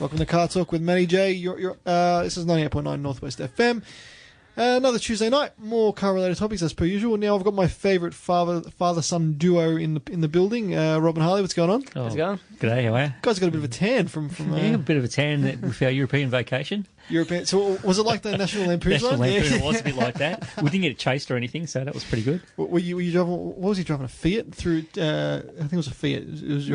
Welcome to Car Talk with Matty J. This is 98.9 Northwest FM. Another Tuesday night, more car-related topics as per usual. Now I've got my favourite father-son duo in the building. Rob and Harley, what's going on? How's it going? G'day, how are you? Guys got a bit of a tan from a bit of a tan with our European vacation. European. So was it like the National Lampoon National one? Lampoon, it was a bit like that. We didn't get chased or anything, so that was pretty good. Were you driving? What was he driving? A Fiat through? I think it was a Fiat. It was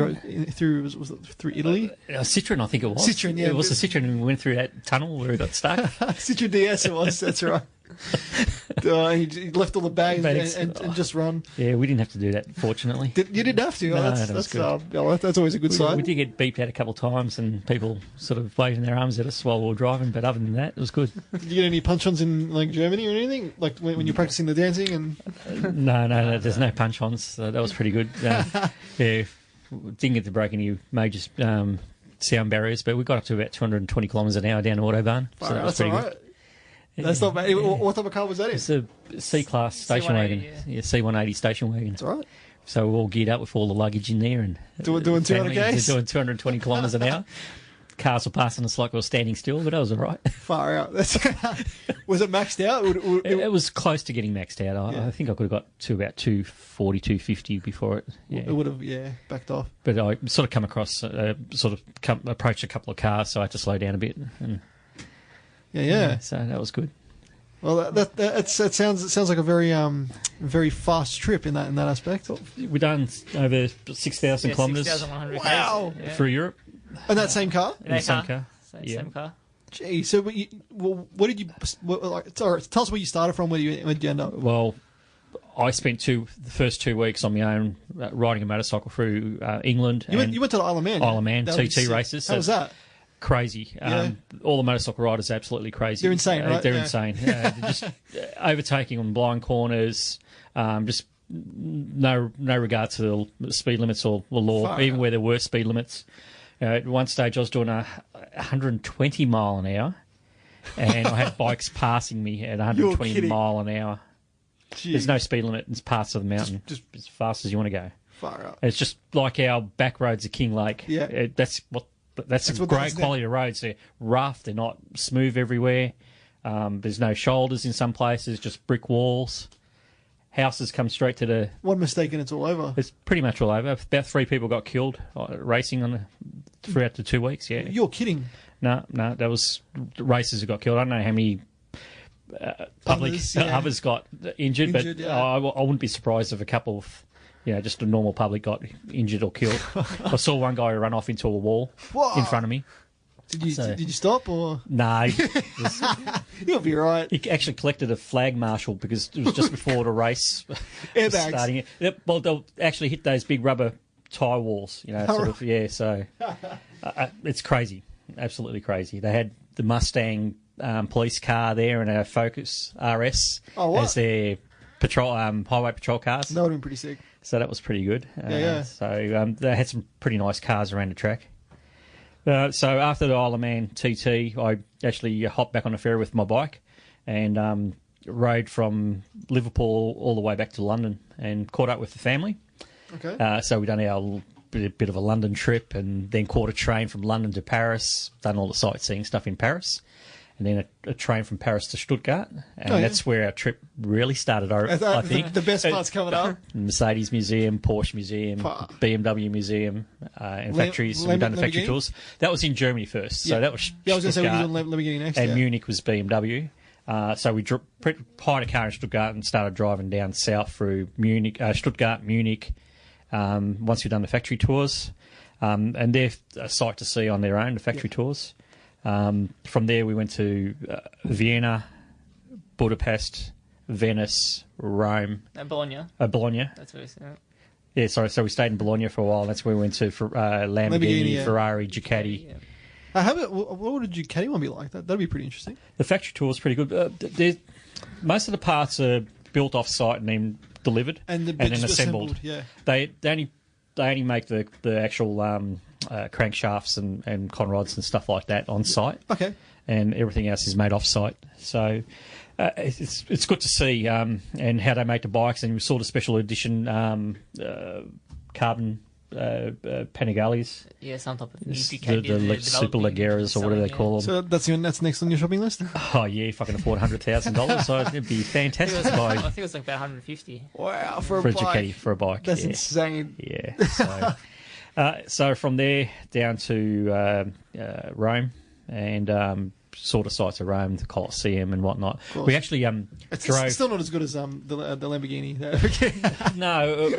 through. Was it through Italy? A Citroen, I think it was. Citroen, yeah. It was a Citroen, and we went through that tunnel where we got stuck. Citroen DS, it was. That's right. He left all the bags and just run. Yeah, we didn't have to do that, fortunately. You didn't have to. No, that's good. That's always a good sign. We did get beeped out a couple of times and people sort of waving their arms at us while we were driving, but other than that, it was good. Did you get any punch-ons in like Germany or anything? Like when you're practicing the dancing? And No, there's no punch-ons. So that was pretty good. Yeah, didn't get to break any major sound barriers, but we got up to about 220 kilometres an hour down the autobahn. So that was pretty good. That's not bad. What type of car was that in? It's a C-Class station wagon. Yeah, C180 station wagon. That's all right. So we're all geared up with all the luggage in there. And doing 200 k's? Doing 220 kilometres an hour. Cars were passing us like we were standing still, but that was all right. Far out. Was it maxed out? It was close to getting maxed out. I think I could have got to about 240, 250 before it. Yeah. It would have, backed off. But I sort of come across, approached a couple of cars, so I had to slow down a bit. And, yeah. So that was good. Well, that sounds like a very fast trip in that aspect. We've done over 6,000 kilometres. 6,100 Wow! Through Europe. And that same car? In the same car. Same car. Gee, so what did you? Tell us where you started from. Where did you end up? Well, I spent the first 2 weeks on my own riding a motorcycle through England. You went to the Isle of Man. Isle of Man TT races. How was that? Crazy. All the motorcycle riders are absolutely crazy. They're insane, right? They're insane. They're just overtaking on blind corners, just no regard to the speed limits or the law, even where there were speed limits. At one stage I was doing 120 mile an hour, and I had bikes passing me at 120 mile an hour. Jeez. There's no speed limit. It's parts of the mountain, just as fast as you want to go. Far out. It's just like our back roads at King Lake. Yeah. That's a great quality of roads. They're rough. They're not smooth everywhere. There's no shoulders in some places, just brick walls. Houses come straight to the... One mistake and it's all over. It's pretty much all over. About 3 people got killed racing throughout the 2 weeks, yeah. You're kidding. No, that was... Racers who got killed. I don't know how many others got injured, but I wouldn't be surprised if a couple of... just a normal public got injured or killed. I saw one guy run off into a wall in front of me. Did you stop or? No. You'll be right. He actually collected a flag marshal because it was just before the race. Airbags. Starting it. Well, they'll actually hit those big rubber tyre walls, so it's crazy. Absolutely crazy. They had the Mustang police car there and a Focus RS as their highway patrol cars. That would have been pretty sick. So that was pretty good. So they had some pretty nice cars around the track. So after the Isle of Man TT, I actually hopped back on a ferry with my bike and rode from Liverpool all the way back to London and caught up with the family. Okay. So we done our bit of a London trip and then caught a train from London to Paris, done all the sightseeing stuff in Paris. And then a train from Paris to Stuttgart. And that's where our trip really started, I think. The best part's coming up. Mercedes Museum, Porsche Museum, BMW Museum, and factories. We've done the factory tours. That was in Germany first. So that was I was going to say we were doing Lamborghini next. And Munich was BMW. So we hired a car in Stuttgart and started driving down south through Munich, Stuttgart, Munich, once we'd done the factory tours. And they're a sight to see on their own, the factory tours. From there, we went to Vienna, Budapest, Venice, Rome. Bologna. Bologna. That's what we said. Yeah, sorry. So we stayed in Bologna for a while. That's where we went to Lamborghini, Ferrari, Ducati. What would a Ducati one be like? That'd be pretty interesting. The factory tour is pretty good. Most of the parts are built off site and then delivered and then assembled. Yeah. They only make the actual crankshafts and conrods and stuff like that on site. Okay. And everything else is made off site. So it's good to see and how they make the bikes. And we saw the special edition carbon Panigales. Yeah, some type of The Super Lagueras or whatever they call them. So that's next on your shopping list? Oh, yeah, if I can afford $100,000, so it'd be fantastic to buy. I think it was like about 150. Wow, for a For a bike. Ducati, for a bike. That's yeah. insane. Yeah. So from there down to Rome and sort of sites of Rome, the Colosseum and whatnot. We actually drove. It's still not as good as the Lamborghini. No,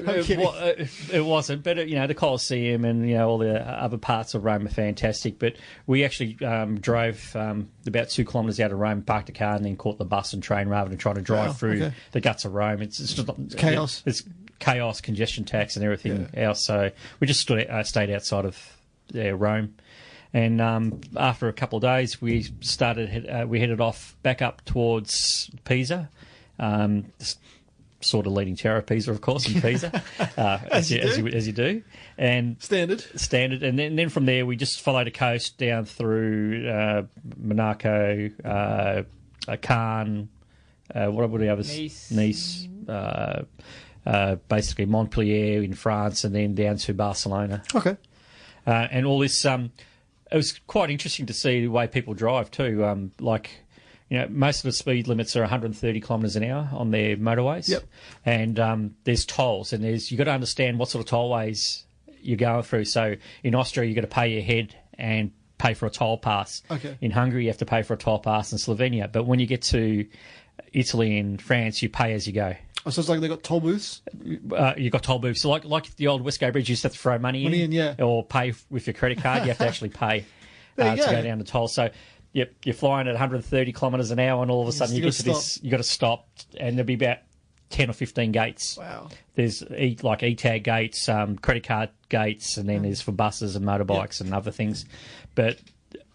it wasn't. But the Colosseum and all the other parts of Rome are fantastic. But we actually drove about 2 kilometres out of Rome, parked a car, and then caught the bus and train rather than trying to drive through the guts of Rome. It's just chaos. It's chaos, congestion tax, and everything else. So we just stayed outside of Rome. And after a couple of days, we headed off back up towards Pisa, sort of leading tower of Pisa, of course, in Pisa, as you do, and standard. And then from there, we just followed the coast down through Monaco, Cannes, what were the others? Nice. Basically Montpellier in France, and then down to Barcelona. Okay. And all this. It was quite interesting to see the way people drive too. Most of the speed limits are 130 kilometres an hour on their motorways. Yep. And there's tolls, and you've got to understand what sort of tollways you're going through. So in Austria, you've got to pay your head and pay for a toll pass. Okay. In Hungary, you have to pay for a toll pass, in Slovenia. But when you get to Italy and France, you pay as you go. Oh, so it's like they got toll booths? You've got toll booths. So like the old Westgate Bridge, you used to have to throw money in, yeah. Or pay with your credit card. You have to actually pay to go down the toll. So you're flying at 130 kilometres an hour, and all of a sudden you get to this, you've got to stop, and there'll be about 10 or 15 gates. Wow. There's e-tag gates, credit card gates, and then there's for buses and motorbikes and other things. But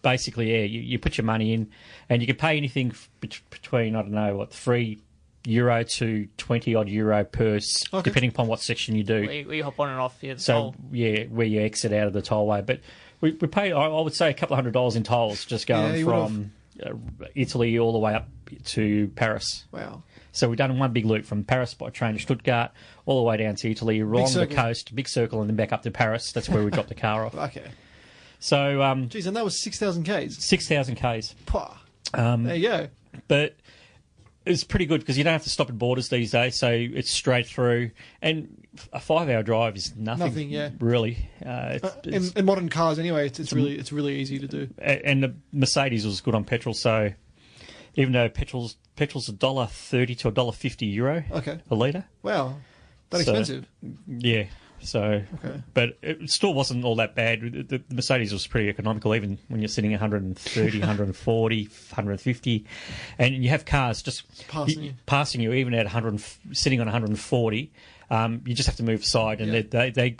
basically, you put your money in, and you can pay anything between, €3 to 20 odd euro per, depending upon what section you do. We hop on and off. Yeah, so where you exit out of the tollway. But we paid, I would say, a couple of $100 in tolls just going from Italy all the way up to Paris. Wow. So we've done one big loop from Paris by train to Stuttgart, all the way down to Italy, along the coast, big circle, and then back up to Paris. That's where we dropped the car off. Okay. So, geez, and that was 6,000 Ks. 6,000 Ks. There you go. But it's pretty good because you don't have to stop at borders these days, so it's straight through. And a 5-hour drive is nothing, really. In modern cars, anyway, it's really easy to do. And the Mercedes was good on petrol, so even though petrol's $1.30 to €1.50 a litre. Wow, expensive. Yeah. So, but it still wasn't all that bad. The Mercedes was pretty economical, even when you're sitting 130, 140, 150, and you have cars just passing you even at sitting on 140. You just have to move aside, and they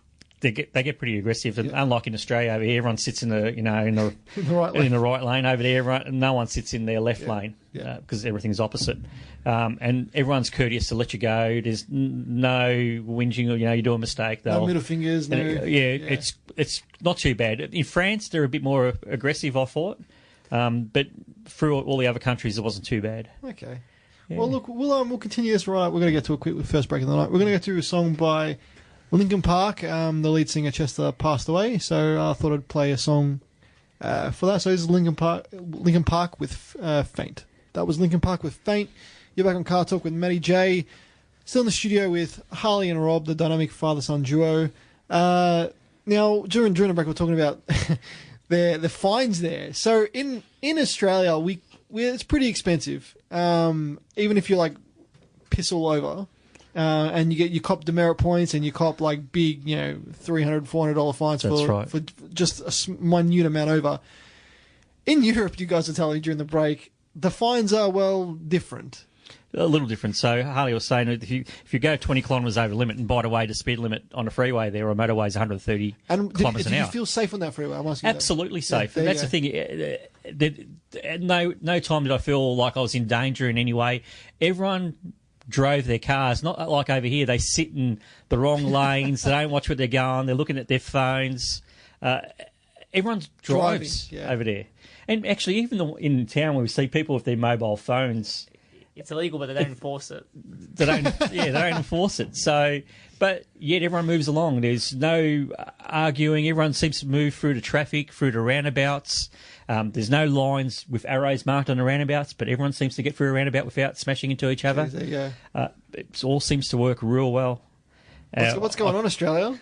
get pretty aggressive. And unlike in Australia, over here, everyone sits in the in the right lane. Over there, no one sits in their left lane because everything's opposite. And everyone's courteous to let you go. There's no whinging or you do a mistake. No middle fingers. It's not too bad. In France, they're a bit more aggressive, I thought. But through all the other countries, it wasn't too bad. Okay. Yeah. Well, look, we'll continue this right. We're going to get to a quick first break of the night. We're going to get to a song by Linkin Park. The lead singer Chester passed away, so I thought I'd play a song for that. So this is Linkin Park with Faint. That was Linkin Park with Faint. You're back on CarTorque with Matty J. Still in the studio with Harley and Rob, the dynamic father-son duo. Now, during the break, we're talking about the fines there. So in Australia, it's pretty expensive. Even if you piss all over. And you cop demerit points, and you cop big, $300, $400 fines for just a minute amount over. In Europe, you guys are telling me during the break, the fines are different. A little different. So Harley was saying that if you go 20 kilometres over limit, and by the way, the speed limit on a freeway there or motorway is 130 kilometres an hour. Did you feel safe on that freeway? I'm asking Absolutely safe. And that's the thing. No time did I feel like I was in danger in any way. Everyone drove their cars, not like over here. They sit in the wrong lanes. They don't watch where they're going. They're looking at their phones. Everyone drives over there. And actually, even in town, where we see people with their mobile phones It's illegal, but they don't enforce it. They don't enforce it. So, but yet everyone moves along. There's no arguing. Everyone seems to move through the traffic, through the roundabouts. There's no lines with arrows marked on the roundabouts, but everyone seems to get through a roundabout without smashing into each other. There you go. It all seems to work real well. What's going on, Australia?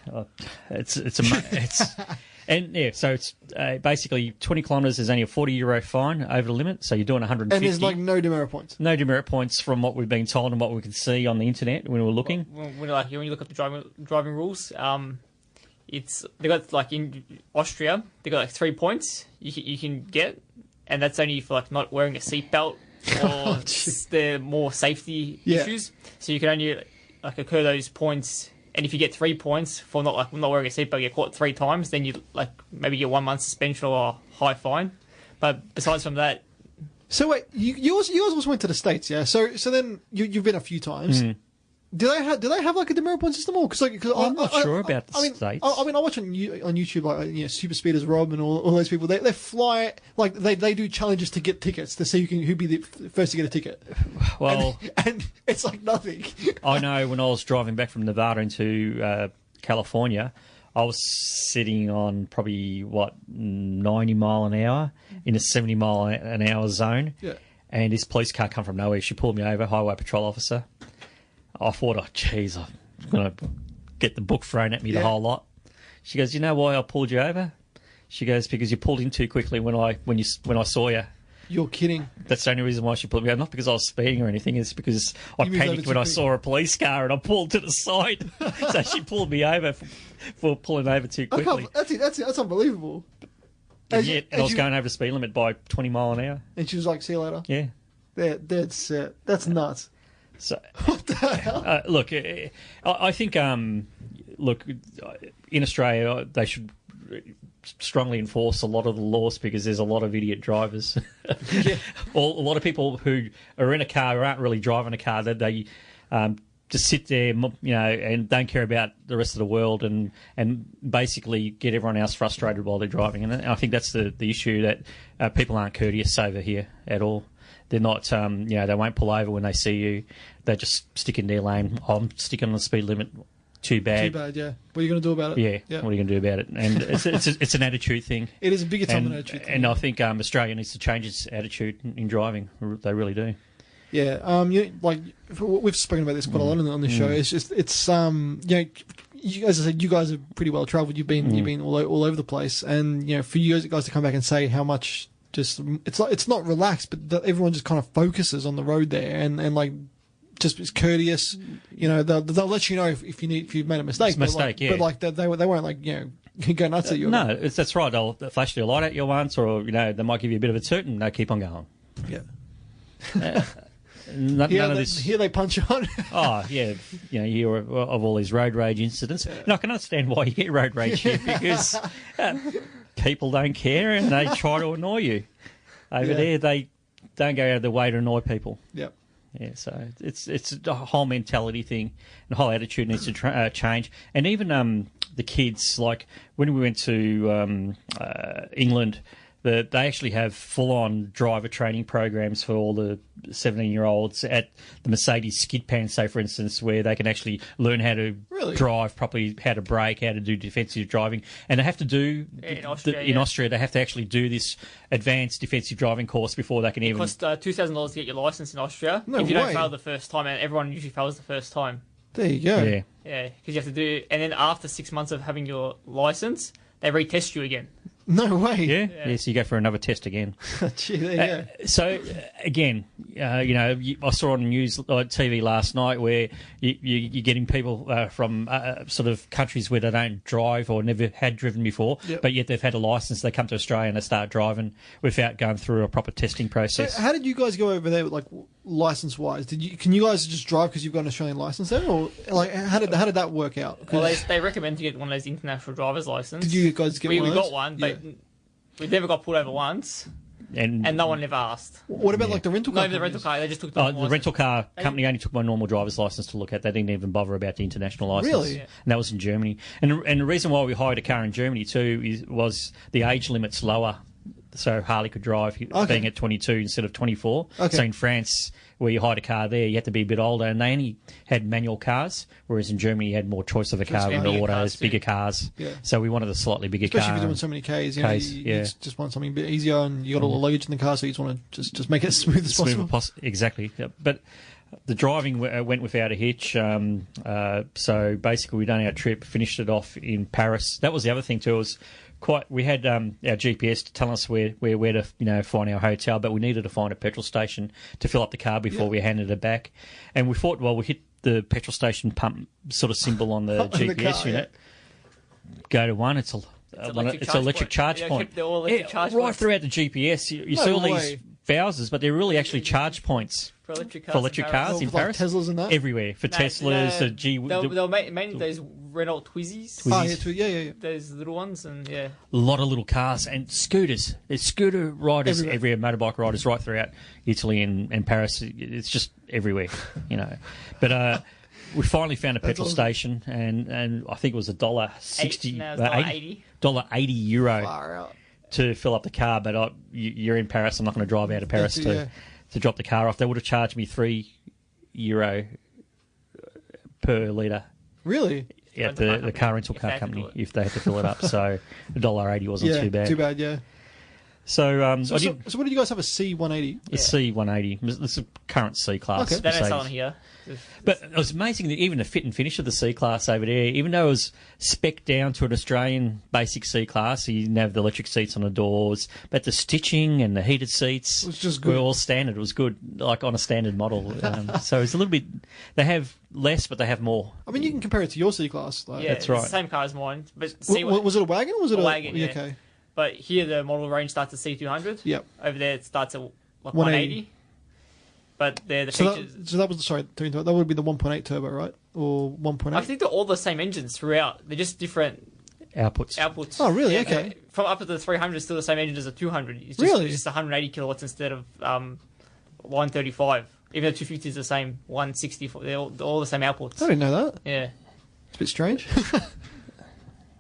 And yeah, so it's basically 20 kilometres is only a €40 fine over the limit, so you're doing 150. And there's like no demerit points. No demerit points from what we've been told and what we can see on the internet when we were looking. When you look at the driving rules, they got like in Austria, they got like 3 points you can get, and that's only for like not wearing a seatbelt or the more safety issues. So you can only like occur those points. And if you get 3 points for not wearing a seatbelt, you get caught 3 times, then you like maybe get 1 month suspension or a high fine. But besides from that, so wait, you also went to the States, yeah? So then you've been a few times. Mm. Do they have like a demerit point system, or because I'm not sure about the States. I mean, I watch on YouTube like super speeders Rob and all those people. They fly like they do challenges to get tickets to see who'd be the first to get a ticket. Well, and it's like nothing. I know when I was driving back from Nevada into California, I was sitting on probably 90 mile an hour in a 70 mile an hour zone. Yeah. And this police car come from nowhere. She pulled me over, highway patrol officer. I thought, I'm going to get the book thrown at me the whole lot. She goes, you know why I pulled you over? She goes, because you pulled in too quickly when I saw you. You're kidding. That's the only reason why she pulled me over. Not because I was speeding or anything. It's because I panicked when I saw a police car and I pulled to the side. So she pulled me over for pulling over too quickly. That's unbelievable. And yet, I was going over the speed limit by 20 mile an hour. And she was like, see you later. Yeah. That's nuts. So, what the hell? look, I think, look, in Australia, they should strongly enforce a lot of the laws because there's a lot of idiot drivers. Yeah. A lot of people who are in a car who aren't really driving a car, that they just sit there, and don't care about the rest of the world and basically get everyone else frustrated while they're driving. And I think that's the issue, that people aren't courteous over here at all. They're not, they won't pull over when they see you. They just stick in their lane. I'm sticking on the speed limit. Too bad. Too bad, yeah. What are you going to do about it? Yeah. What are you going to do about it? And it's an attitude thing. It is a bigger time an attitude thing. And I think Australia needs to change its attitude in driving. They really do. Yeah. We've spoken about this quite a lot on the show. It's as I said, you guys are pretty well travelled. You've been all over the place, and for you guys to come back and say how much. Just it's not relaxed, but everyone just kind of focuses on the road there, and like just is courteous. They'll let you know if you've made a mistake. Yeah. But they won't like go nuts at you. No, that's right. They'll flash their light at you once, or they might give you a bit of a toot, and they keep on going. Yeah. None of this. Here they punch on. Oh yeah, you hear of all these road rage incidents. Yeah. And I can understand why you get road rage here because. People don't care and they try to annoy you. Over there, they don't go out of their way to annoy people. Yep. Yeah, so it's a whole mentality thing. The whole attitude needs to change. And even the kids, like when we went to England, they actually have full-on driver training programs for all the 17-year-olds at the Mercedes skid pan, say, for instance, where they can actually learn how to drive properly, how to brake, how to do defensive driving. And they have to do, in Austria, they have to actually do this advanced defensive driving course before they can even... It costs $2,000 to get your licence in Austria. No if you way. don't fail the first time, and everyone usually fails the first time. There you go. Yeah. Yeah, because you have to do... And then after 6 months of having your licence, they retest you again. No way. Yeah, so you go for another test again. Gee, there you go. So, again, I saw on the news TV last night where you're getting people from sort of countries where they don't drive or never had driven before, but yet they've had a licence, they come to Australia and they start driving without going through a proper testing process. So how did you guys go over there, like, licence-wise? Can you guys just drive because you've got an Australian licence there? Or, like, how did that work out? Well, they recommend to get one of those international driver's licence. Did you guys get one? We got one, but we never got pulled over once, and no one ever asked. What about like the rental car? No, the rental car. They just took the rental car company only took my normal driver's license to look at. They didn't even bother about the international license. Really? Yeah. And that was in Germany. And the reason why we hired a car in Germany too was the age limit's lower so Harley could drive, being at 22 instead of 24. Okay. So in France, where you hired a car there, you had to be a bit older, and they only had manual cars, whereas in Germany you had more choice of a car with the autos, bigger cars. Yeah. So we wanted a slightly bigger car. Especially if you're doing so many Ks, you just want something a bit easier, and you got all the luggage in the car, so you just want to just make it as smooth as possible. Exactly. Yeah. But the driving went without a hitch. So basically, we done our trip, finished it off in Paris. That was the other thing too. It was we had our GPS to tell us where to find our hotel, but we needed to find a petrol station to fill up the car before we handed it back. And we thought, well, we hit the petrol station pump sort of symbol on the GPS unit. Yeah. Go to one. It's electric charge point. Right throughout the GPS, you see all these thousands, but they're really actually charge points for electric cars in Paris. Like Teslas and that? Everywhere. For Teslas, the G... They'll mainly those Renault Twizzys. Yeah. Those little ones, and a lot of little cars and scooters. There's scooter riders everywhere, motorbike riders right throughout Italy and Paris. It's just everywhere, But we finally found a petrol station, and I think it was $1.60... €80 Far out. To fill up the car, but you're in Paris. I'm not going to drive out of Paris to drop the car off. They would have charged me €3 per litre. Really? Yeah, the car rental car company if they had to fill it up. So $1.80 wasn't too bad. Too bad, yeah. So, so what did you guys have? A C180? It's C180. It's a current C class. Okay. They don't sell them here. But it was amazing that even the fit and finish of the C class over there, even though it was spec down to an Australian basic C class, so you didn't have the electric seats on the doors, but the stitching and the heated seats were all standard. It was good, like on a standard model. So it's a little bit. They have less, but they have more. I mean, you can compare it to your C class. That's right. It's the same car as mine. But was it a wagon or was it a wagon? Yeah. Okay. But here the model range starts at C200. Yep. Over there it starts at 180. But they're the features. That was that would be the 1.8 turbo, right? Or 1.8? I think they're all the same engines throughout. They're just different outputs. Oh, really? Okay. From up to the 300, it's still the same engine as the 200. It's just 180 kilowatts instead of 135. Even though 250 is the same 160. They're all the same outputs. I didn't know that. Yeah. It's a bit strange.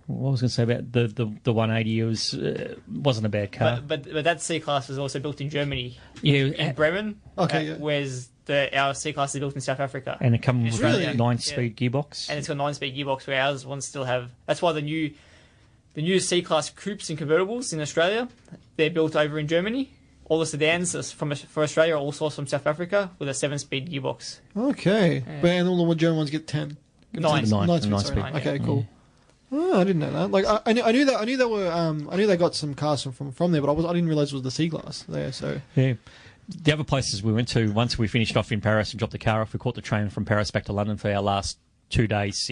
What was I going to say about the 180? Wasn't a bad car. But that C class was also built in Germany. Yeah, in Bremen. Okay. Whereas our C class is built in South Africa. And it comes with a 9-speed gearbox. And it's got a 9-speed gearbox, where ours ones still have. That's why the new C class coupes and convertibles in Australia, they're built over in Germany. All the sedans for Australia are all sourced from South Africa with a 7-speed gearbox. Okay, and all the German ones get 10. 9 speed. Okay, cool. Yeah. Oh, I didn't know that. Like I knew that. I knew they were. I knew they got some cars from there, but I didn't realize it was the C class there. So yeah. The other places we went to, once we finished off in Paris and dropped the car off, we caught the train from Paris back to London for our last 2 days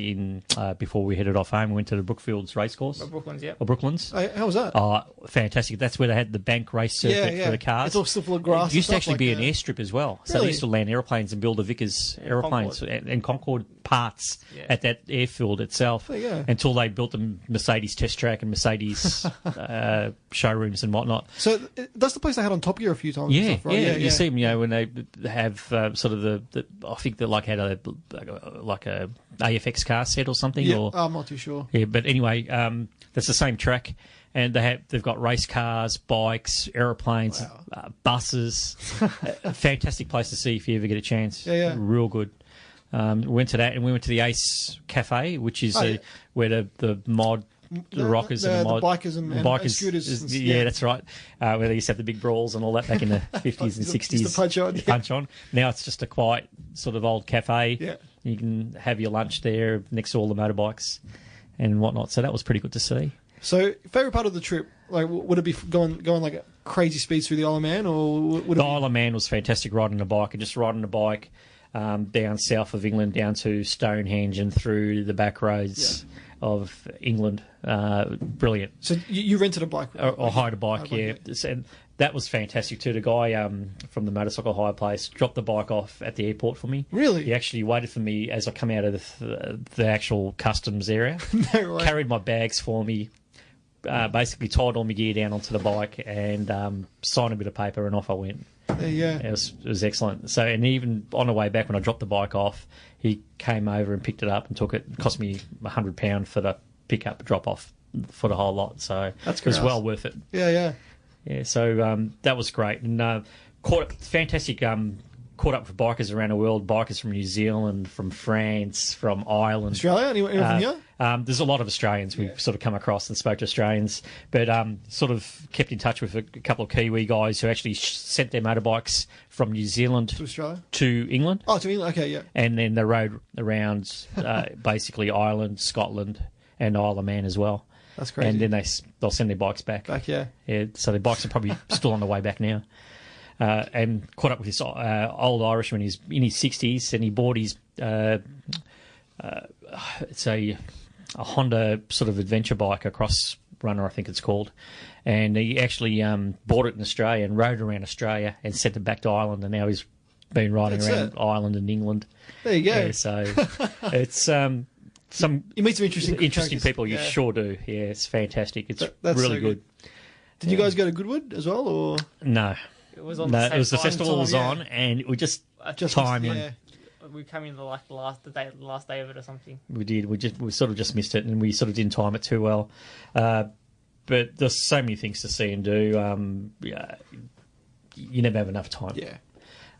before we headed off home. We went to the Brookfields racecourse. Brooklands, yeah. Or Brooklands. How was that? Oh, fantastic. That's where they had the bank race circuit for the cars. It's all still full of grass. It used to actually be an airstrip as well. So they used to land airplanes and build the Vickers aeroplanes and Concorde parts at that airfield itself until they built the Mercedes test track and Mercedes showrooms and whatnot. So that's the place they had on Top Gear a few times. Yeah, and stuff, right? yeah. You see them, when they have sort of the I think they had a AFX car set or something. Yeah, or, I'm not too sure. Yeah, but anyway, that's the same track, and they've got race cars, bikes, aeroplanes, buses. A fantastic place to see if you ever get a chance. Yeah. Real good. We went to that, and we went to the Ace Cafe, which is where the mod. The rockers and the bikers and scooters. That's right. Where they used to have the big brawls and all that back in the 50s and 60s. Punch on. Now it's just a quiet sort of old cafe. Yeah. You can have your lunch there next to all the motorbikes and whatnot. So that was pretty good to see. So, favourite part of the trip, like, would it be going like crazy speeds through the Isle of Man, or would the Isle of Man was fantastic riding a bike and just riding a bike down south of England down to Stonehenge and through the back roads of England. Brilliant. So you rented a bike? Or hired a bike, And that was fantastic too. The guy from the motorcycle hire place dropped the bike off at the airport for me. Really? He actually waited for me as I come out of the actual customs area. No way. Carried my bags for me. Basically tied all my gear down onto the bike and signed a bit of paper, and off I went. It was excellent. So, and even on the way back when I dropped the bike off, he came over and picked it up and took it. It cost me £100 for the pick up drop off for the whole lot. So that's it was well worth it. Yeah. Yeah, so that was great. And fantastic. Caught up with bikers around the world, bikers from New Zealand, from France, from Ireland. Australia? Anyone from here? There's a lot of Australians we've sort of come across and spoke to Australians, but sort of kept in touch with a couple of Kiwi guys who actually sent their motorbikes from New Zealand To Australia? to England. Oh, to England. Okay, yeah. And then they rode around basically Ireland, Scotland, and Isle of Man as well. That's crazy. And then they'll send their bikes back. Yeah. Yeah, so their bikes are probably still on the way back now. And caught up with this old Irishman. He's in his 60s, and he bought his it's a Honda sort of adventure bike, a cross runner, I think it's called. And he actually bought it in Australia and rode around Australia and sent it back to Ireland, and now he's been riding around Ireland and England. There you go. Yeah, so it's some you meet some interesting people. You sure do. Yeah, it's fantastic. It's that's really so good. Did you guys go to Goodwood as well, or no? It was on. It was the festival was yeah. on, and we just time? Yeah. We came in the last day of it or something. We did. We sort of just missed it, and we sort of didn't time it too well. But there's so many things to see and do. You never have enough time. Yeah.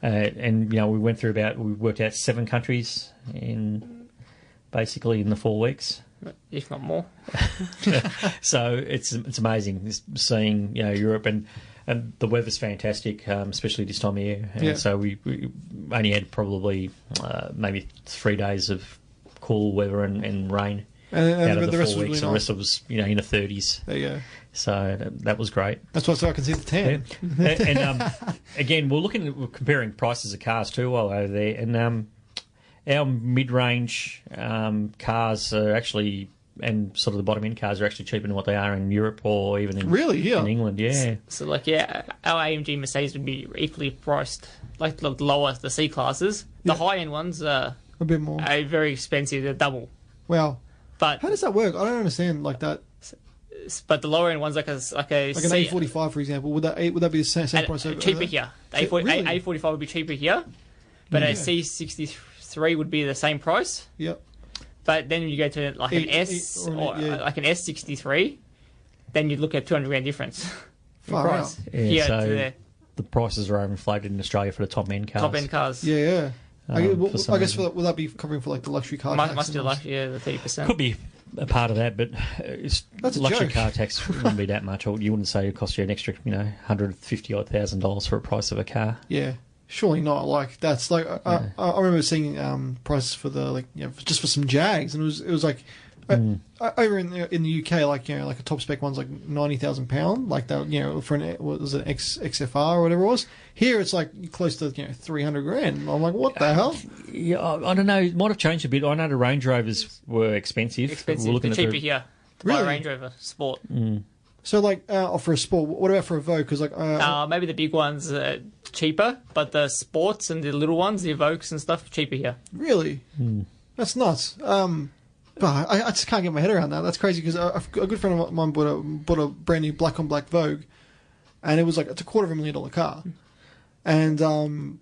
And we worked out 7 countries basically in the 4 weeks, if not more. So it's amazing seeing Europe, and the weather's fantastic, especially this time of year. And so we only had probably maybe 3 days of cool weather and rain out of the 4 weeks. The rest was in the 30s. There you go. So that was great. That's why I can see the tan. Yeah. And again, we're comparing prices of cars too while over there, and our mid-range cars are actually, and sort of the bottom-end cars are actually cheaper than what they are in Europe or even in England. Yeah. So our AMG Mercedes would be equally priced, like the lower, the C classes. The high-end ones are a bit more. Are very expensive. They're double. Wow. But how does that work? I don't understand like that. But the lower end ones, like an A45, for example, would that be the same price? Cheaper here. A45 would be cheaper here, but a C63 would be the same price. Yep. But then you go to like an S or like an S63, then you look at $200,000 difference. Far out. Yeah, so the prices are overinflated in Australia for the top end cars. Top end cars. Yeah. I guess will that be covering for like the luxury car tax? Must be the 30%. Could be a part of that, but luxury joke. car tax wouldn't be that much. Or you wouldn't say it cost you an extra, $150,000 for a price of a car. Yeah, surely not. Like that's like I remember seeing prices for the just for some Jags, and it was like over in the UK, like a top spec one's like £90,000, like that, for an what was it XFR or whatever it was. Here it's like close to $300,000. I'm like, what the hell? Yeah, I don't know. It might have changed a bit. I know the Range Rovers were expensive. We're looking cheaper here. Really? Range Rover Sport. Mm. So for a Sport, what about for a Vogue? Because maybe the big ones are cheaper, but the Sports and the little ones, the Evokes and stuff, cheaper here. Really? Mm. That's nuts. But I just can't get my head around that. That's crazy because a good friend of mine bought a brand new black on black Vogue, and it was it's a $250,000 car, and I'm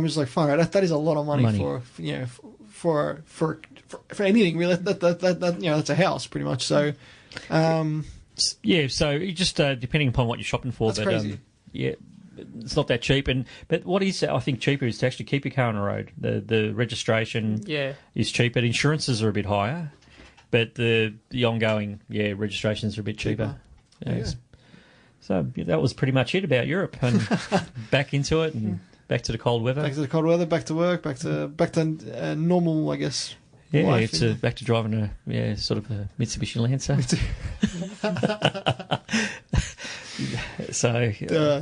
just like, fine, that is a lot of money. for anything really. That's a house pretty much. So, so it just depending upon what you're shopping for. That's crazy. It's not that cheap, but what is I think cheaper is to actually keep your car on the road. The registration is cheaper. The insurances are a bit higher, but the ongoing registrations are a bit cheaper. Yes. So that was pretty much it about Europe, and back into it, and back to the cold weather. Back to the cold weather. Back to work. Back to normal, I guess. Yeah, life, it's back to driving sort of a Mitsubishi Lancer. So,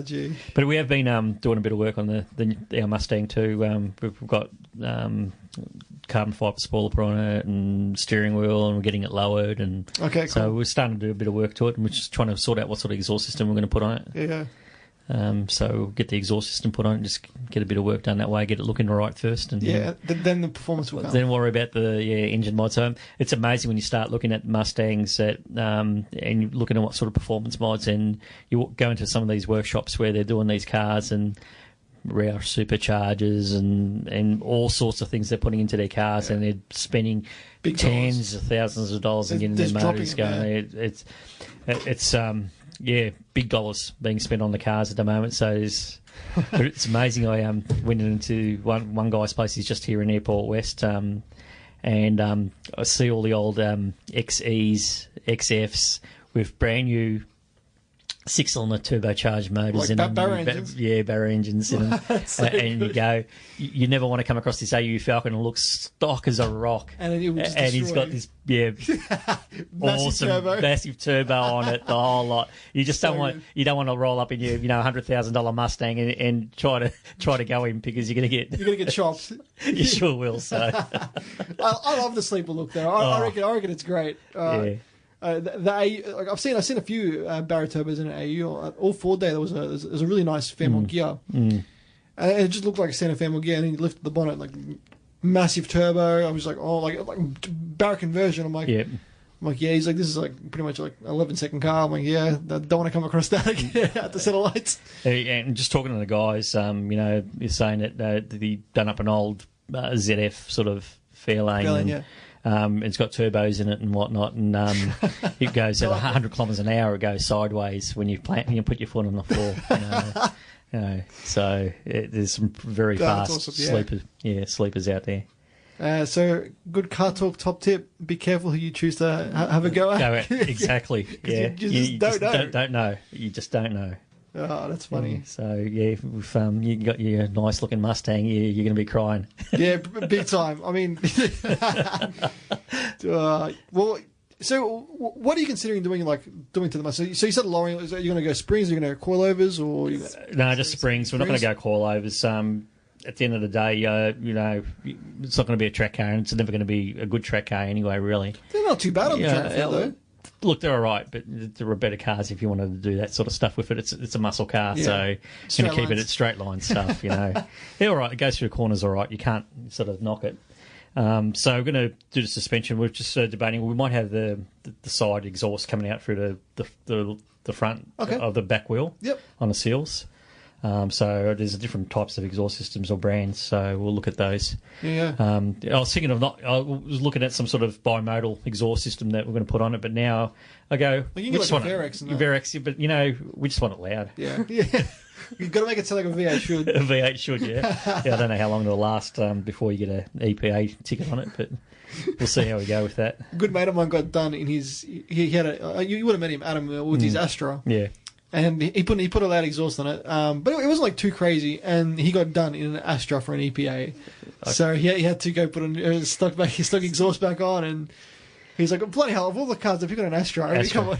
gee. But we have been doing a bit of work on our Mustang too. We've got carbon fibre spoiler put on it and steering wheel, and we're getting it lowered. And okay, cool. So we're starting to do a bit of work to it, and we're just trying to sort out what sort of exhaust system we're going to put on it. Yeah. So get the exhaust system put on it, just get a bit of work done that way, get it looking right first. And then the performance will come. Then worry about the engine mod. So it's amazing when you start looking at Mustangs and you're looking at what sort of performance mods, and you go into some of these workshops where they're doing these cars and rare superchargers and all sorts of things they're putting into their cars, and they're spending big tens of thousands of dollars and getting their motors going. big dollars being spent on the cars at the moment. So it's amazing. I went into one guy's place. He's just here in Airport West, and I see all the old XEs, XFs with brand new 6-cylinder turbocharged motors in them. Barra engines? Yeah, Barra engines in them. So and good. you go, you never want to come across this AU Falcon and looks stock as a rock. And then it will just and he's destroy got you. this awesome turbo. massive turbo on it, the whole lot. You just don't want to roll up in your $100,000 Mustang and try to go in because you're gonna get chopped. You sure will. So I love the sleeper look though. I reckon it's great. yeah. I've seen a few Barra turbos in an AU. All Ford day there was a really nice Fairmont gear, and it just looked like a standard Fairmont gear. And then he lifted the bonnet, like massive turbo. I was like, oh, like Barra conversion. I'm like, Yep. He's like, this is like pretty much like 11-second car. I'm like, yeah, I don't want to come across that again at the set of lights. And just talking to the guys, you're saying that he done up an old ZF sort of Fairlane. Yeah. It's got turbos in it and whatnot, and it goes at 100 kilometres an hour. It goes sideways when you put your foot on the floor. So there's some very fast awesome, sleepers out there. So good CarTorque top tip: be careful who you choose to have a go at. Exactly. Yeah, you just don't know. Don't know. You just don't know. Oh, that's funny. So if you got your nice looking Mustang, you're going to be crying. Yeah, big time. I mean, well, so what are you considering doing to the Mustang? So you said lowering. Are you going to go springs? Are you going to go coilovers? Or no, just springs. We're not going to go coilovers. At the end of the day, it's not going to be a track car, and it's never going to be a good track car anyway. Really, they're not too bad on the track though. Look, they're all right, but there are better cars if you wanted to do that sort of stuff with it. It's a muscle car, so you're going to keep it at straight line stuff, Yeah, all right. It goes through the corners all right. You can't sort of knock it. So we're going to do the suspension. We're just debating. We might have the side exhaust coming out through the front of the back wheel on the seals. So there's different types of exhaust systems or brands, so we'll look at those. Yeah. I was thinking I was looking at some sort of bimodal exhaust system that we're going to put on it, but now I go, well, you can get like a Varex, but we just want it loud. Yeah. You've got to make it sound like a V8 should. A V8 should, yeah. I don't know how long it'll last before you get an EPA ticket on it, but we'll see how we go with that. A good mate of mine got done in his. He had you would have met him, Adam, with his Astra. Yeah. And he put a loud exhaust on it, but it wasn't like too crazy. And he got done in an Astra for an EPA, okay. So he had to go put his stock exhaust back on, and he's like, bloody hell! Of all the cars, if you got an Astra, I mean, come on.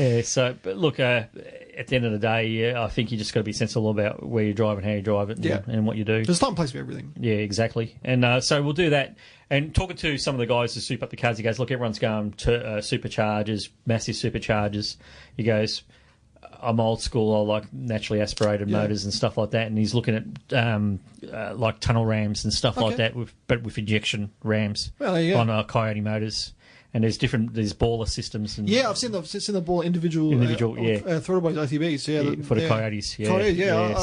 Yeah. So, but look, at the end of the day, I think you just got to be sensible about where you drive and how you drive it, and what you do. There's time and place for everything. Yeah, exactly. And so we'll do that. And talking to some of the guys who soup up the cars, he goes, look, everyone's going to superchargers, massive superchargers. He goes, I'm old school. I like naturally aspirated motors and stuff like that. And he's looking at like tunnel rams and stuff like that, but with injection rams on Coyote motors. And there's baller systems. And I've seen the baller individual throttle by ITBs. For the Coyotes.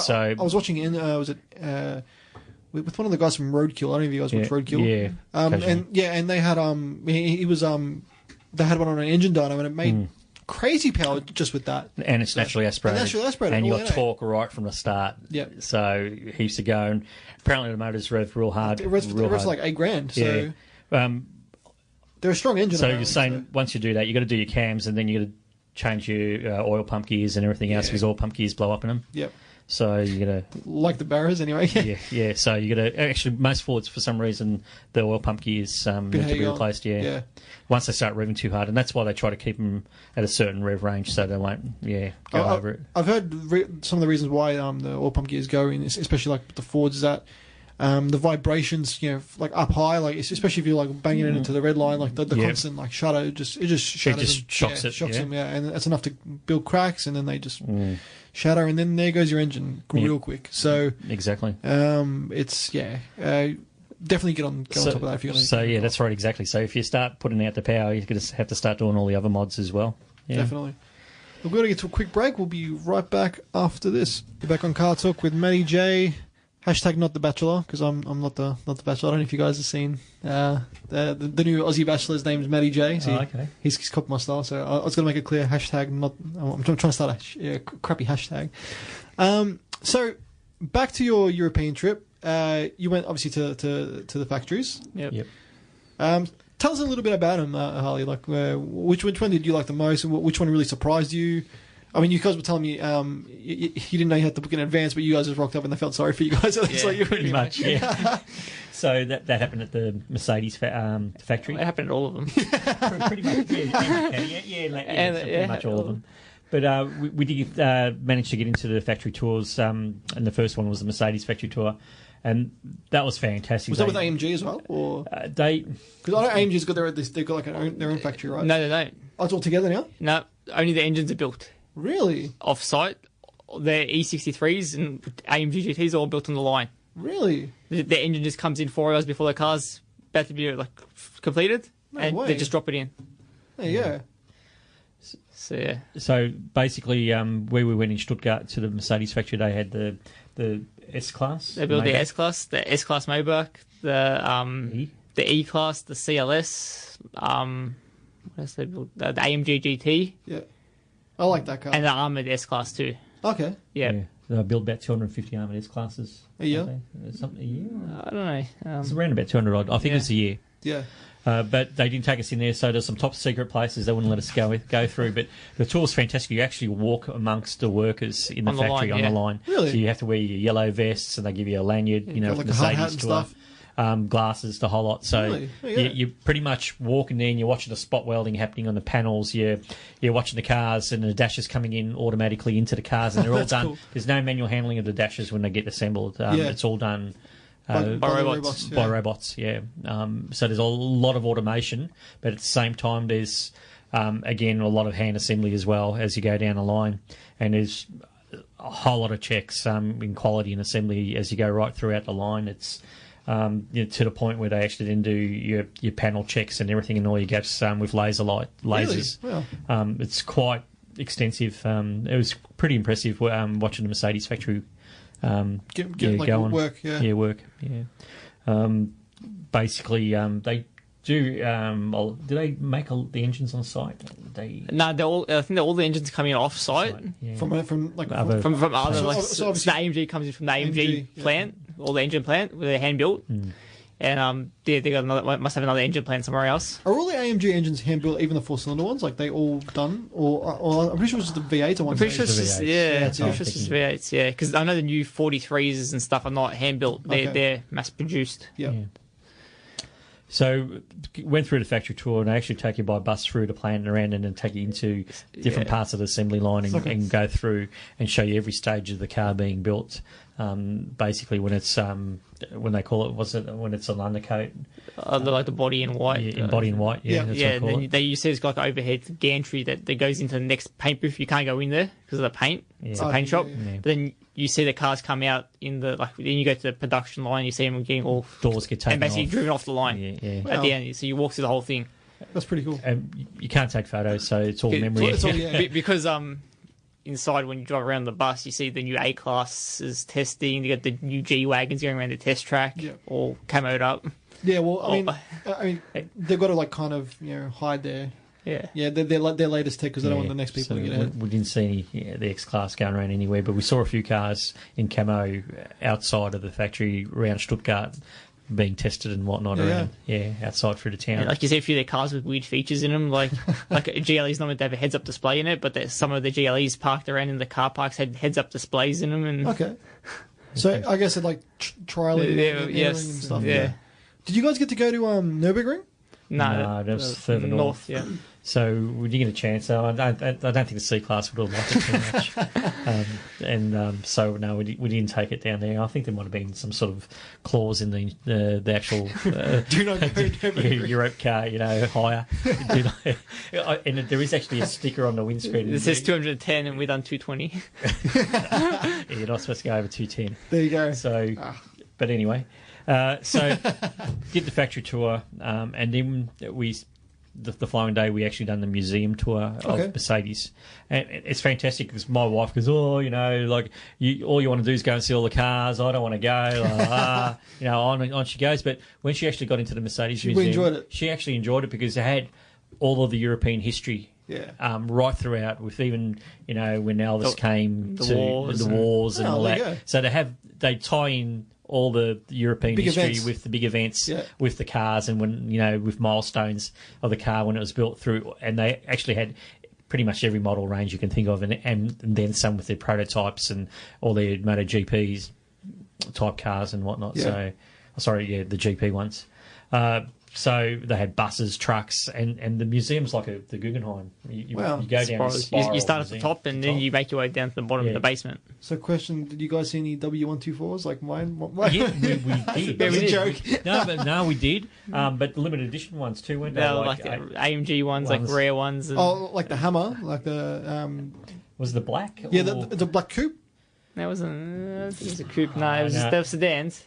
So I was watching with one of the guys from Roadkill. I don't know if you guys watch Roadkill. Yeah. And they had they had one on an engine dyno, and it made crazy power just with that. And it's naturally aspirated. And you got torque right from the start. Yeah. So he used to go, and apparently the motors rev real hard. It revs like $8,000. So they're a strong engine. So you're saying once you do that, you got to do your cams, and then you got to change your oil pump gears and everything else because oil pump gears blow up in them. Yep. So you got to like the Barras anyway. Yeah. So you got to actually most Fords for some reason the oil pump gears need to be replaced. Yeah. Once they start revving too hard, and that's why they try to keep them at a certain rev range so they won't go over it. I've heard some of the reasons why the oil pump gears go in, especially like the Fords, is that the vibrations, like up high, like especially if you're like banging it into the red line, like the constant like shudder, it just shatters shocks them, and that's enough to build cracks, and then they just shatter, and then there goes your engine real quick. So exactly, it's definitely get on top of that if you're going to. So that's right, exactly. So if you start putting out the power, you're going to have to start doing all the other mods as well. Yeah. Definitely. We're going to get to a quick break. We'll be right back after this. We're back on CarTorque with Matty J. Hashtag not the Bachelor, because I'm not the Bachelor. I don't know if you guys have seen the new Aussie Bachelor's name's Matty J. So okay. He's copied my style, so I was going to make it clear. Hashtag not. I'm trying to start a crappy hashtag. So back to your European trip. You went obviously to the factories. Yep. Tell us a little bit about them, Harley. Like, which one did you like the most, and which one really surprised you? I mean, you guys were telling me you didn't know you had to book in advance, but you guys just rocked up and they felt sorry for you guys. It's like pretty much, yeah. So that happened at the Mercedes factory. It happened at all of them. Pretty much, pretty much all of them. But we did manage to get into the factory tours, and the first one was the Mercedes factory tour, and that was fantastic. Was that with AMG as well, or because I know AMG's got they've got like their own factory, right? No, they don't. Oh, it's all together now. No, only the engines are built Really? off-site. Their E63s and AMG GTs are all built on the line. Really? The engine just comes in 4 hours before the car's about to be completed, No and way. they just drop it in. There you go. So yeah, So basically, where we went in Stuttgart to the Mercedes factory, they had the S class. they built the Maybach. S-Class, the S-Class Maybach, the E-Class, the CLS, what else they built? The AMG GT, Yeah. I like that car. and the armoured S-Class too. Okay. Yeah. They built about 250 armoured S classes A year? don't they? Something a year. I don't know. It's around about 200 odd. I think Yeah. it's a year. Yeah. But they didn't take us in there, so there's some top secret places they wouldn't let us go through. But the tour's fantastic. You actually walk amongst the workers in the On the factory line, on the line. Really? So you have to wear your yellow vests, and they give you a lanyard, you know, Got from like a hard hat Mercedes and tour. stuff. Glasses, the whole lot. So Really? Oh, yeah. you pretty much walking there and you're watching the spot welding happening on the panels. You're watching the cars and the dashes coming in automatically into the cars, and they're all That's done. cool. There's no manual handling of the dashes when they get assembled. It's all done By by the robots. yeah. by robots. Yeah. So there's a lot of automation, but at the same time, there's again a lot of hand assembly as well as you go down the line, and there's a whole lot of checks in quality and assembly as you go right throughout the line. It's to the point where they actually then do your panel checks and everything and all your gaps with lasers. Really? Wow. It's quite extensive. It was pretty impressive watching the Mercedes factory. Get like going. work. Yeah. Yeah, work. Yeah. Basically, they do. Do they make the engines on site? No, I think all the engines come in off-site. Yeah. From like Other- From other, So- like, so so the obviously- AMG comes in from the AMG, AMG, yeah. plant, or the engine plant, where they're hand built, and they got must have another engine plant somewhere else. Are all the AMG engines hand built, even the 4-cylinder ones? Like they all done, or I'm pretty sure it's just the V8 or one. I'm pretty sure it's the just V8s. yeah, That's I'm what pretty sure I'm it's just V8s, yeah, because I know the new 43s and stuff are not hand built; Okay. they're mass produced. Yeah. Yeah. So went through the factory tour, and they actually take you by bus through the plant and around, and then take you into different Yeah. parts of the assembly line and, Okay. and go through and show you every stage of the car being built. Basically, when it's when they call it, when it's an undercoat, Like the body in white. in body in white, Yeah. that's Yeah, what I and call then it. you see it's got like overhead gantry that goes into the next paint booth. You can't go in there because of the paint. It's a Oh, paint shop. yeah. Yeah. But then you see the cars come out in the then you go to the production line. You see them getting all Doors get taken and basically off. driven off the line Yeah, yeah. at the Wow. end. So you walk through the whole thing. That's pretty cool. You can't take photos, so it's all memory. It's all, yeah. Because inside when you drive around the bus, you see the new A classes testing. You got the new G wagons going around the test track, Yeah. all camoed up. Yeah, well, I Oh. mean, they've got to like kind of hide their their latest tech because they don't want the next people So to get ahead. we didn't see any the X class going around anywhere, but we saw a few cars in camo outside of the factory around Stuttgart being tested and whatnot around outside through the town. Like you see a few of their cars with weird features in them, like a GLE's not meant to have a heads-up display in it, but there's some of the GLEs parked around in the car parks had heads-up displays in them, and Okay, so I guess it like trialing and airing yes, and stuff. yeah. Did you guys get to go to Nürburgring? No, that was further north. Yeah, So we didn't get a chance. So I don't think the C class would have liked it too much. So no, we didn't take it down there. I think there might have been some sort of clause in the actual Do not go to Nürburgring. Europe car, hire. And there is actually a sticker on the windscreen. it says 210, and we've done 220. You're not supposed to go over 210. There you go. So, but anyway, so did the factory tour, and then we the following day, we actually done the museum tour Okay. of Mercedes, and it's fantastic because my wife goes, "Oh, you know, like all you want to do is go and see all the cars. I don't want to go." You know, on she goes. But when she actually got into the Mercedes museum, enjoyed it. she actually enjoyed it because it had all of the European history. Yeah. Right throughout, with even when Elvis came the to wars the wars and all there you that. go. So they tie in all the European Big history events. with the big events, Yeah. with the cars, and when with milestones of the car when it was built through, and they actually had pretty much every model range you can think of, and then some with their prototypes and all their MotoGPs type cars and whatnot. Yeah. The GP ones. So they had buses, trucks, and the museum's like the Guggenheim. You Wow. go down the spiral. You start at the museum top and then you make your way down to the bottom of the basement. So, question: did you guys see any W124s like mine? Yeah, we did. That was a did. joke. No, we did. But the limited edition ones too, weren't they? They were like the AMG ones, like rare ones. And Oh, like the Hammer, like the was the black? yeah, or- the black coupe. that wasn't. It was a coupe. No, it was no. they were sedans.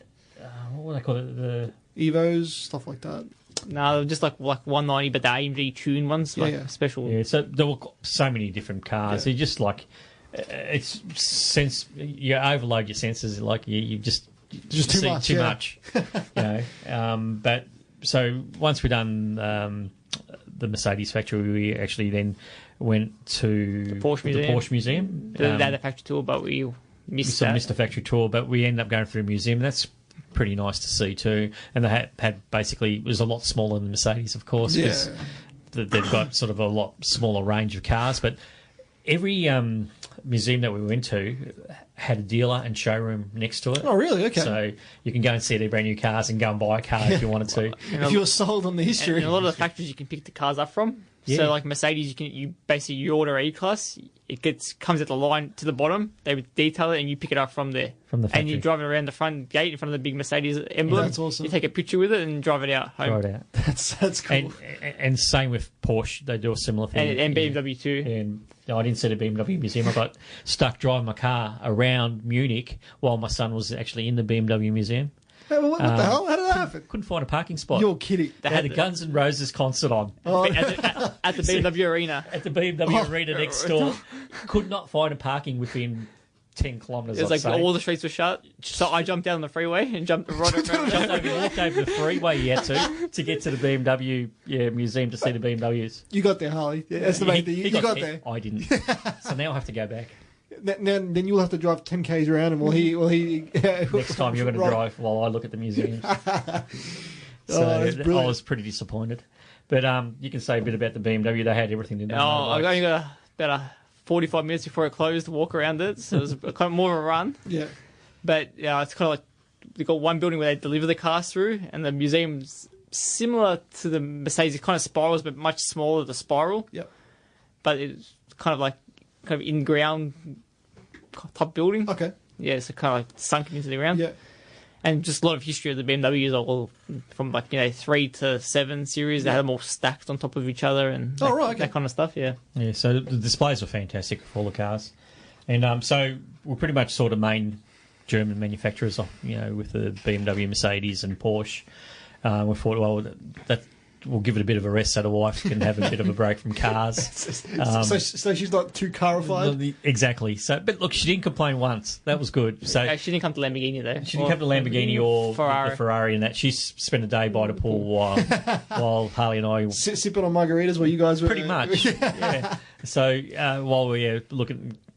what do they call it? The Evos, stuff like that. No, they were just like 190, but the AMG tune ones, like yeah. special. yeah. So there were so many different cars. Yeah. You just like it's sense. You overload your senses. Like you just Just too see much, Too yeah. much. But so once we done the Mercedes factory, we actually then went to the Porsche Museum. They had a factory tour, but we missed that. missed the factory tour, but we ended up going through a museum. That's pretty nice to see too. And they had basically, it was a lot smaller than Mercedes, of course, because they've got sort of a lot smaller range of cars. But every museum that we went to had a dealer and showroom next to it. Oh, really? Okay. So you can go and see their brand new cars and go and buy a car if you wanted to. If you were sold on the history. And a lot of the factories you can pick the cars up from. Yeah. So like Mercedes, you basically order E-Class, it comes at the line to the bottom, they would detail it and you pick it up from there. From the And you factory. drive it around the front gate in front of the big Mercedes emblem. That's awesome. You take a picture with it and drive it out home. Right out. That's cool. And same with Porsche, they do a similar thing. And BMW too. And no, I didn't see the BMW museum. I got stuck driving my car around Munich while my son was actually in the BMW museum. Hey, well, what the hell? How did that happen? Couldn't find a parking spot. You're kidding. They had the Guns N' Roses concert on At the BMW arena. at the BMW arena next door. Could not find a parking within 10 kilometres. It was like all the streets were shut. So I jumped down the freeway and jumped right around. Walked over the freeway you had to get to the BMW museum to see the BMWs. You got there, Harley. Yeah, that's the main thing. You got there. I didn't. So now I have to go back. Then you'll have to drive 10 k's around, and will he? Next time you're going to drive while I look at the museums. So that's I brilliant. was pretty disappointed. But you can say a bit about the BMW. They had everything. Didn't they? I only got about 45 minutes before it closed to walk around it. So it was kind of more of a run. Yeah. But it's kind of like they've got one building where they deliver the cars through, and the museum's similar to the Mercedes. It kind of spirals, but much smaller, the spiral. Yep. But it's kind of in ground type building. Okay. Yeah, so kind of like sunken into the ground. Yeah. And just a lot of history of the BMWs, all from 3 to 7 series. They had them all stacked on top of each other and that kind of stuff. Yeah. Yeah, so the displays were fantastic for all the cars. And so we're pretty much sort of main German manufacturers, with the BMW, Mercedes and Porsche. We thought, well, that we'll give it a bit of a rest so the wife can have a bit of a break from cars. So she's not too carified? Exactly. So, but look, she didn't complain once. That was good. So She didn't come to Lamborghini, though. she didn't come to Lamborghini or Ferrari. the Ferrari and that. She spent a day by the pool while Harley and I... Sipping on margaritas while you guys were... Pretty much, yeah. So while we were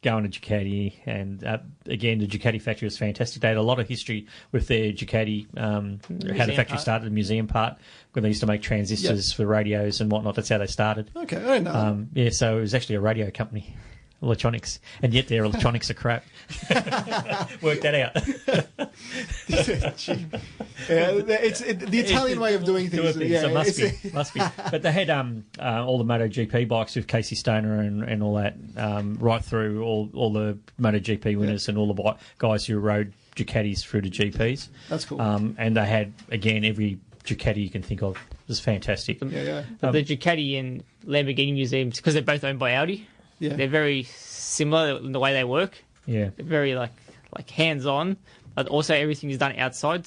going to Ducati, and again, the Ducati factory was fantastic. They had a lot of history with their Ducati, how the factory started, the museum part, when they used to make transistors for radios and whatnot. That's how they started. Okay, I didn't know. So it was actually a radio company, electronics, and yet their electronics are crap. Work that out. It's the Italian way of doing things. So it must be. But they had all the MotoGP bikes with Casey Stoner and all that, right through all the MotoGP winners and all the guys who rode Ducatis through the GPs. That's cool. And they had, again, every Ducati you can think of. It was fantastic. The Ducati and Lamborghini museums, because they're both owned by Audi, they're very similar in the way they work. Yeah. They're very like hands-on, but also everything is done outside.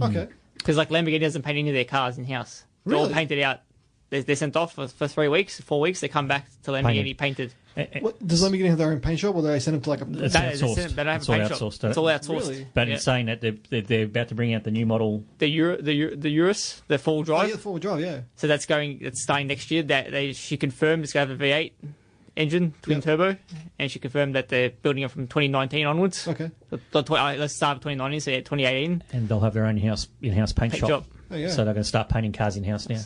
Okay. Because Lamborghini doesn't paint any of their cars in-house. They're all Really? painted out they're sent off for 3 weeks, 4 weeks. They come back to Lamborghini painted. What, does Lamborghini have their own paint shop, or do they send them to like a? It's outsourced. They don't have It's a all paint shop. outsourced. It's all outsourced. Really? But in saying that, they're about to bring out the new model. The Urus, the four-wheel Oh, drive. yeah, the four-wheel drive, yeah. So it's starting next year. She confirmed it's going to have a V8 engine, twin turbo, and she confirmed that they're building it from 2019 onwards. Okay. Let's start with 2019, so 2018. And they'll have their own in-house paint shop. Oh, yeah. So they're going to start painting cars in-house now.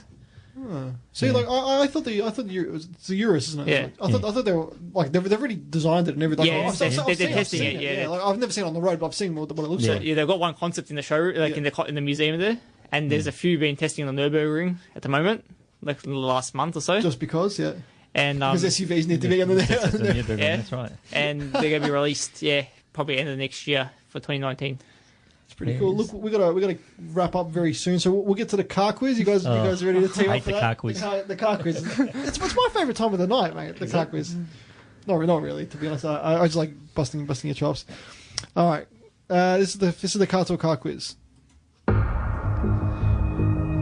See, like I thought it's the Urus, isn't it? Yeah. I thought they were like they've already designed it and everything. Yeah, I've they're seen testing it. it. Yeah, Like, I've never seen it on the road, but I've seen what it looks So like. they've got one concept in the show, like in the museum there, and there's a few being testing on the Nürburgring at the moment, like in the last month or so. Just because, yeah. And Because SUVs need to be under there. Yeah. That's right. and they're going to be released, probably end of next year for 2019. Pretty cool. Look, we gotta wrap up very soon, so we'll get to the car quiz. You guys ready to team I up hate for the that? car quiz. The car quiz. It's my favourite time of the night, mate. The car quiz. Not really, to be honest. I just like busting your chops. All right, this is the CarTorque car quiz.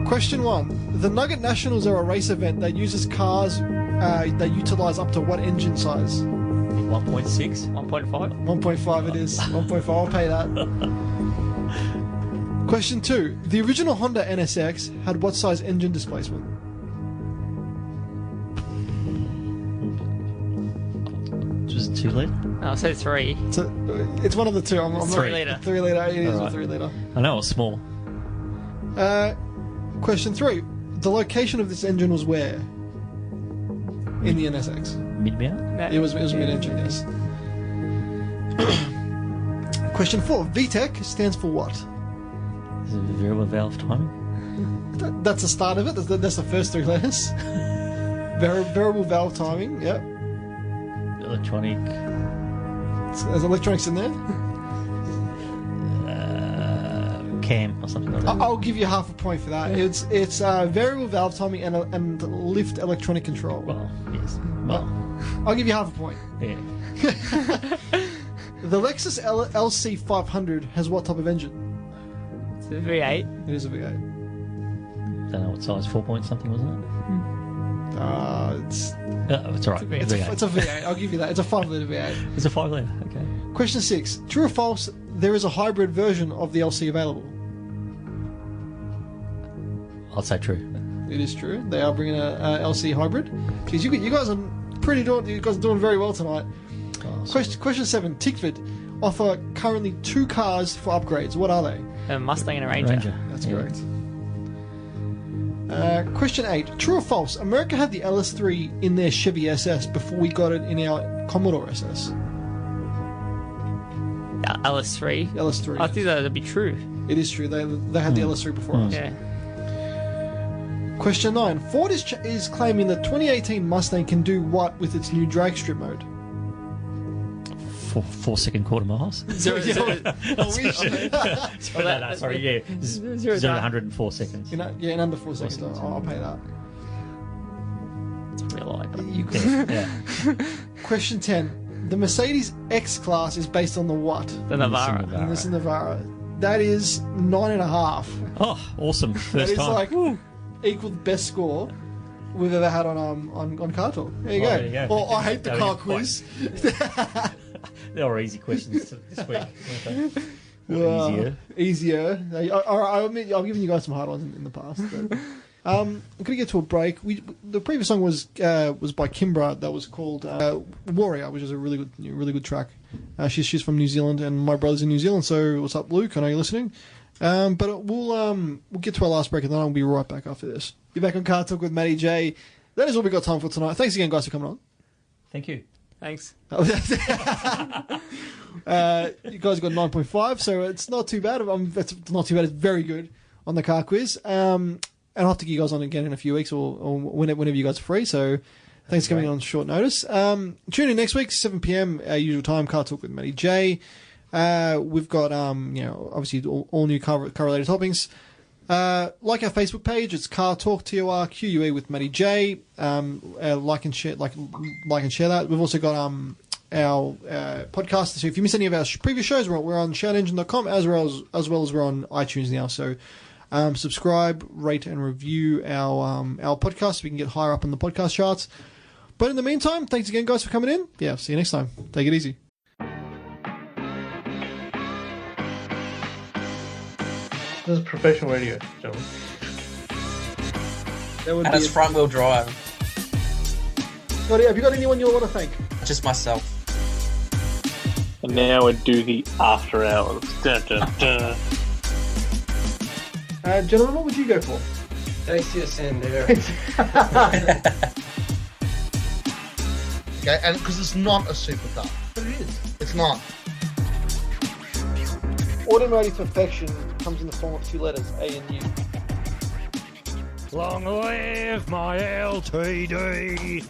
Question 1: The Nugget Nationals are a race event that uses cars that utilise up to what engine size? 1.6. 1.5. 1.5 it is. 1.5, I'll pay that. Question 2. The original Honda NSX had what size engine displacement? Just 2 litre? I'll say 3. It's one of the two. I'm not 3 litre. 3 litre. It is a Alright. 3 litre. I know it's small. Question 3. The location of this engine was where? In the NSX. Mid-mount? It was mid-engine, yes. Question 4. VTEC stands for what? Is it variable valve timing? That's the start of it. That's the first 3 letters. Variable valve timing. Yep. Electronic. There's electronics in there. Cam or something like that. I'll give you half a point for that. It's variable valve timing and lift electronic control. Well, yes. Well, I'll give you half a point. yeah. The Lexus LC 500 has what type of engine? It's a V8. It is a V8. Don't know what size, 4 point something, wasn't it? It's alright. It's a V8. I'll give you that. It's a 5 litre V8. It's a 5 litre, okay. Question 6. True or false? There is a hybrid version of the LC available. I'll say true. It is true. They are bringing a LC hybrid. Jeez, you guys are pretty doing. You guys are doing very well tonight. Question 7. Tickford offer currently 2 cars for upgrades. What are they? A Mustang and a Ranger. That's correct. Question 8. True or false? America had the LS3 in their Chevy SS before we got it in our Commodore SS. LS3. LS3. I think that'd be true. It is true. They had the LS3 before us. Yeah. Question 9. Ford is claiming that 2018 Mustang can do what with its new drag strip mode? 4 second quarter miles. Zero, zero, Sorry, yeah. 0 to 104 seconds. In under 4 seconds. I'll pay that. It's real life. You could. Yeah. Question 10. The Mercedes X-Class is based on the what? The Navara. The Nissan Navara. That is 9.5. Oh, awesome. That First is time. like equal the best score we've ever had on CarTorque. There you go. There you go. Well, I hate the Oh, car yeah, quiz. They were easy questions this week. weren't they? Easier. I admit, I've given you guys some hard ones in the past. But, I'm going to get to a break. The previous song was by Kimbra. That was called Warrior, which is a really good track. She's from New Zealand, and my brother's in New Zealand. So what's up, Luke? I know you're listening. But we'll get to our last break, and then I'll be right back after this. You're back on CarTorque with Matty J. That is all we got time for tonight. Thanks again, guys, for coming on. Thank you. Thanks. You guys got 9.5, so it's not too bad. It's not too bad. It's very good on the car quiz. And I'll have to get you guys on again in a few weeks or whenever you guys are free. So thanks for coming on short notice. Tune in next week, 7 p.m. Usual time. CarTorque with Matty J. We've got obviously all new car-related topics. Like our Facebook page, it's CarTorque TORQUE with Matty J. Like and share that. We've also got our podcast. So if you miss any of our previous shows, we're on shoutengine.com as well as we're on iTunes now. So Subscribe, rate, and review our podcast so we can get higher up in the podcast charts. But in the meantime, thanks again, guys, for coming in. Yeah, see you next time. Take it easy. This is professional radio, gentlemen. And it's front-wheel drive. Scotty, have you got anyone you want to thank? Just myself. And now we do the after hours. Dun, dun, dun. Gentlemen, what would you go for? Tastiest end there. Okay, and because it's not a supercar. But it is. It's not. Automotive perfection comes in the form of two letters, A and U. Long live my LTD!